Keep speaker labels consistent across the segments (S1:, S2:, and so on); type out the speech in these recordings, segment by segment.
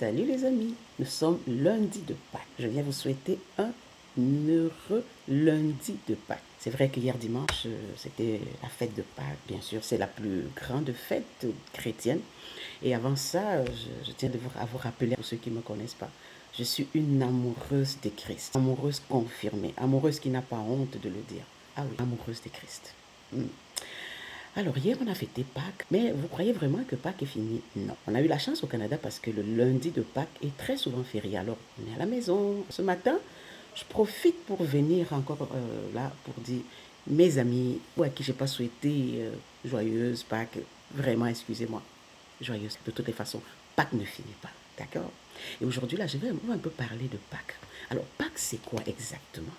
S1: Salut les amis, nous sommes lundi de Pâques. Je viens vous souhaiter un heureux lundi de Pâques. C'est vrai qu'hier dimanche, c'était la fête de Pâques, bien sûr, c'est la plus grande fête chrétienne. Et avant ça, je tiens à vous rappeler, pour ceux qui ne me connaissent pas, je suis une amoureuse de Christ, amoureuse confirmée, amoureuse qui n'a pas honte de le dire. Ah oui, amoureuse de Christ. Alors hier, on a fêté Pâques, mais vous croyez vraiment que Pâques est fini? Non. On a eu la chance au Canada parce que le lundi de Pâques est très souvent férié. Alors, on est à la maison. Ce matin, je profite pour venir encore là pour dire mes amis ou à qui je n'ai pas souhaité joyeuse Pâques, vraiment, excusez-moi, joyeuse. De toutes les façons, Pâques ne finit pas, d'accord? Et aujourd'hui, là, je vais un peu parler de Pâques. Alors, Pâques, c'est quoi exactement?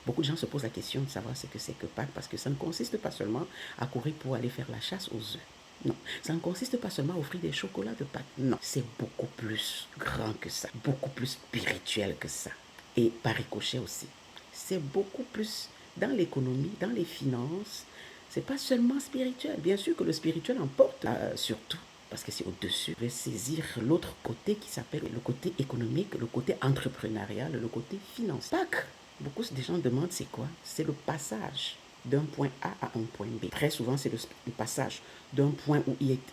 S1: Beaucoup de gens se posent la question de savoir ce que c'est que Pâques parce que ça ne consiste pas seulement à courir pour aller faire la chasse aux œufs. Non, ça ne consiste pas seulement à offrir des chocolats de Pâques. Non, c'est beaucoup plus grand que ça, beaucoup plus spirituel que ça. Et par ricochet aussi. C'est beaucoup plus dans l'économie, dans les finances. C'est pas seulement spirituel. Bien sûr que le spirituel emporte surtout parce que c'est au-dessus. Je vais saisir l'autre côté qui s'appelle le côté économique, le côté entrepreneurial, le côté financier. Pâques, beaucoup de gens demandent c'est quoi? C'est le passage d'un point A à un point B. Très souvent, c'est le passage d'un point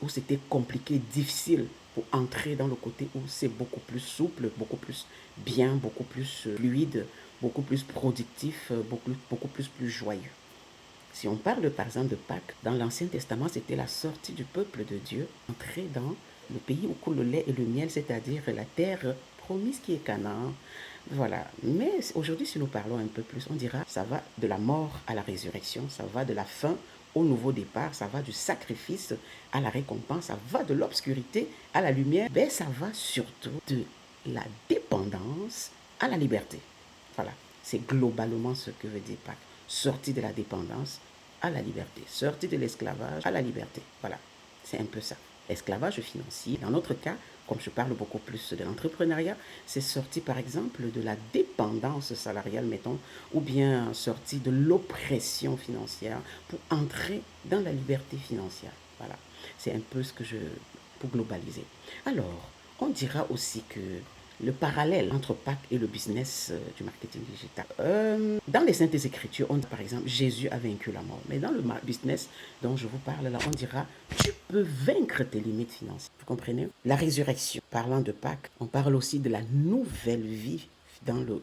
S1: où c'était compliqué, difficile, pour entrer dans le côté où c'est beaucoup plus souple, beaucoup plus bien, beaucoup plus fluide, beaucoup plus productif, beaucoup plus joyeux. Si on parle par exemple de Pâques, dans l'Ancien Testament, c'était la sortie du peuple de Dieu, entrer dans le pays où coule le lait et le miel, c'est-à-dire la terre promise qui est Canaan. Voilà. Mais aujourd'hui, si nous parlons un peu plus, on dira ça va de la mort à la résurrection, ça va de la fin au nouveau départ, ça va du sacrifice à la récompense, ça va de l'obscurité à la lumière, mais ça va surtout de la dépendance à la liberté. Voilà, c'est globalement ce que veut dire Pâques. Sortie de la dépendance à la liberté, sortie de l'esclavage à la liberté. Voilà, c'est un peu ça. Esclavage financier. Dans notre cas, comme je parle beaucoup plus de l'entrepreneuriat, c'est sorti par exemple de la dépendance salariale, mettons, ou bien sorti de l'oppression financière pour entrer dans la liberté financière. Voilà, c'est un peu ce que je... pour globaliser. Alors, on dira aussi que le parallèle entre Pâques et le business du marketing digital. Dans les Saintes Écritures, on dit par exemple Jésus a vaincu la mort. Mais dans le business dont je vous parle là, on dira tu peux vaincre tes limites financières. Vous comprenez? La résurrection. Parlant de Pâques, on parle aussi de la nouvelle vie dans le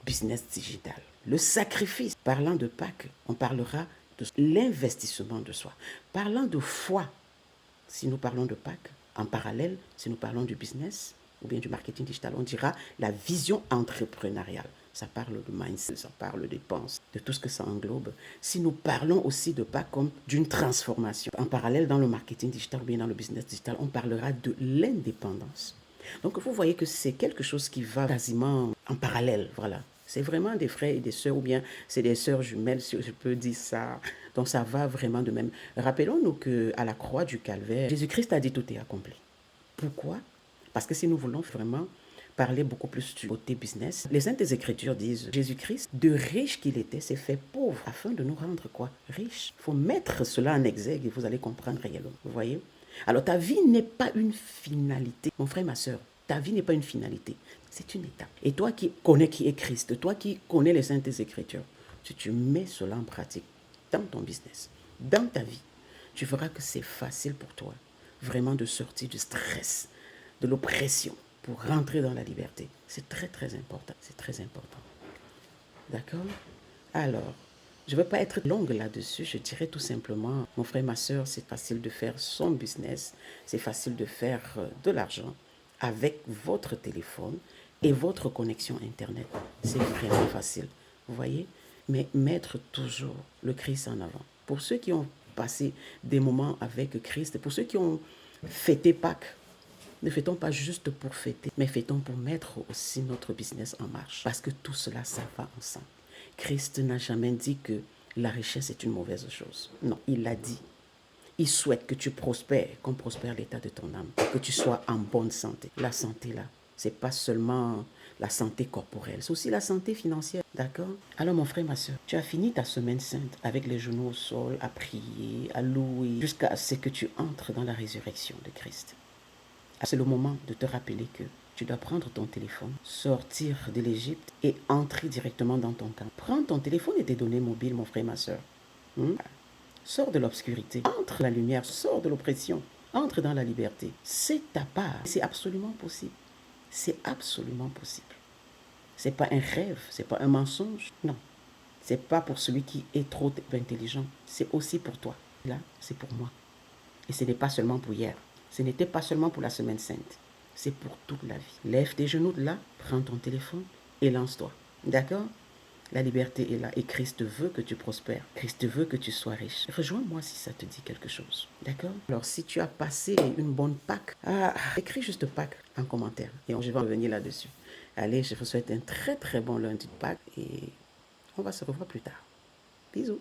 S1: business digital. Le sacrifice. Parlant de Pâques, on parlera de l'investissement de soi. Parlant de foi, si nous parlons de Pâques, en parallèle, si nous parlons du business ou bien du marketing digital, on dira la vision entrepreneuriale. Ça parle de mindset, ça parle des pensées, de tout ce que ça englobe. Si nous parlons aussi de Pâques comme d'une transformation, en parallèle dans le marketing digital ou bien dans le business digital, on parlera de l'indépendance. Donc vous voyez que c'est quelque chose qui va quasiment en parallèle, voilà. C'est vraiment des frères et des sœurs, ou bien c'est des sœurs jumelles, si je peux dire ça. Donc ça va vraiment de même. Rappelons-nous qu'à la croix du Calvaire, Jésus-Christ a dit tout est accompli. Pourquoi? Parce que si nous voulons vraiment parler beaucoup plus du côté business, les Saintes Écritures disent Jésus-Christ, de riche qu'il était, s'est fait pauvre afin de nous rendre quoi? Riches. Il faut mettre cela en exergue et vous allez comprendre réellement. Vous voyez? Alors ta vie n'est pas une finalité. Mon frère, ma soeur, ta vie n'est pas une finalité. C'est une étape. Et toi qui connais qui est Christ, toi qui connais les Saintes Écritures, si tu mets cela en pratique dans ton business, dans ta vie, tu verras que c'est facile pour toi vraiment de sortir du stress, de l'oppression pour rentrer dans la liberté. C'est très très important. C'est très important. D'accord? Alors, je ne veux pas être longue là-dessus. Je dirais tout simplement, mon frère, ma soeur, c'est facile de faire son business. C'est facile de faire de l'argent avec votre téléphone et votre connexion Internet. C'est vraiment facile. Vous voyez? Mais mettre toujours le Christ en avant. Pour ceux qui ont passé des moments avec Christ, pour ceux qui ont fêté Pâques, ne fêtons pas juste pour fêter, mais fêtons pour mettre aussi notre business en marche. Parce que tout cela, ça va ensemble. Christ n'a jamais dit que la richesse est une mauvaise chose. Non, il l'a dit. Il souhaite que tu prospères, comme prospère l'état de ton âme, que tu sois en bonne santé. La santé, là, c'est pas seulement la santé corporelle, c'est aussi la santé financière, d'accord? Alors mon frère, ma soeur, tu as fini ta semaine sainte avec les genoux au sol, à prier, à louer, jusqu'à ce que tu entres dans la résurrection de Christ. C'est le moment de te rappeler que Tu dois prendre ton téléphone, sortir de l'Égypte et entrer directement dans ton camp. Prends ton téléphone et tes données mobiles, mon frère, ma soeur. Sors de l'obscurité, entre la lumière, sors de l'oppression, entre dans la liberté. C'est ta part. C'est absolument possible. C'est absolument possible. C'est pas un rêve, c'est pas un mensonge. Non. C'est pas pour celui qui est trop intelligent. C'est aussi pour toi. Là, c'est pour moi. Et ce n'est pas seulement pour hier. Ce n'était pas seulement pour la semaine sainte. C'est pour toute la vie. Lève tes genoux de là, prends ton téléphone et lance-toi. D'accord? La liberté est là et Christ veut que tu prospères. Christ veut que tu sois riche. Rejoins-moi si ça te dit quelque chose. D'accord? Alors, si tu as passé une bonne Pâques, écris juste Pâques en commentaire et je vais revenir là-dessus. Allez, je vous souhaite un très très bon lundi de Pâques et on va se revoir plus tard. Bisous.